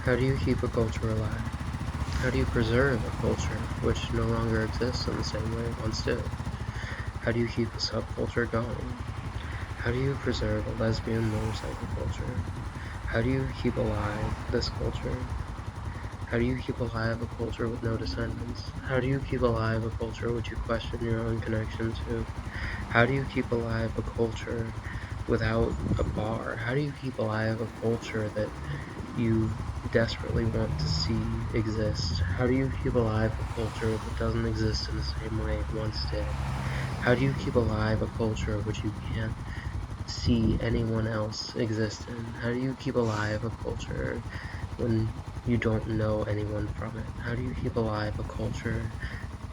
How do you keep a culture alive? How do you preserve a culture which no longer exists in the same way it once did? How do you keep a subculture going? How do you preserve a lesbian motorcycle culture? How do you keep alive this culture? How do you keep alive a culture with no descendants? How do you keep alive a culture which you question your own connection to? How do you keep alive a culture without a bar? How do you keep alive a culture that you desperately want to see exist? How do you keep alive a culture that doesn't exist in the same way it once did? How do you keep alive a culture which you can't see anyone else exist in? How do you keep alive a culture when you don't know anyone from it? How do you keep alive a culture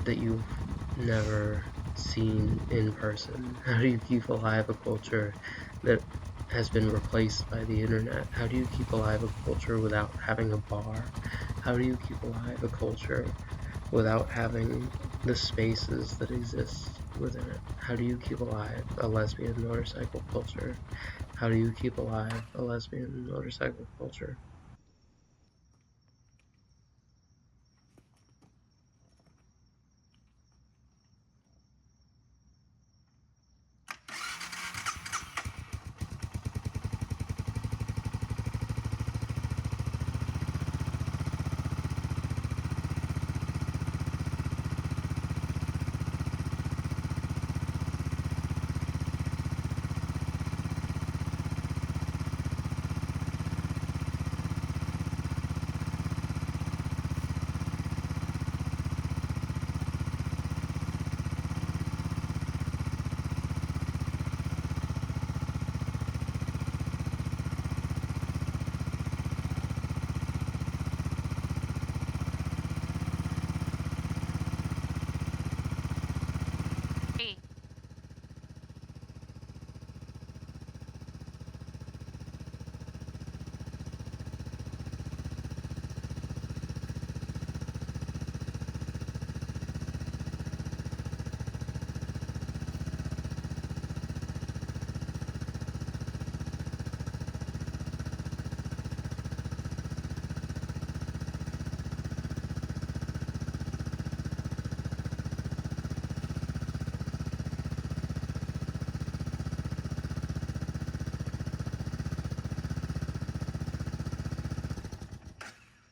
that you've never seen in person? How do you keep alive a culture that has been replaced by the internet? How do you keep alive a culture without having a bar? How do you keep alive a culture without having the spaces that exist within it? How do you keep alive a lesbian motorcycle culture? How do you keep alive a lesbian motorcycle culture?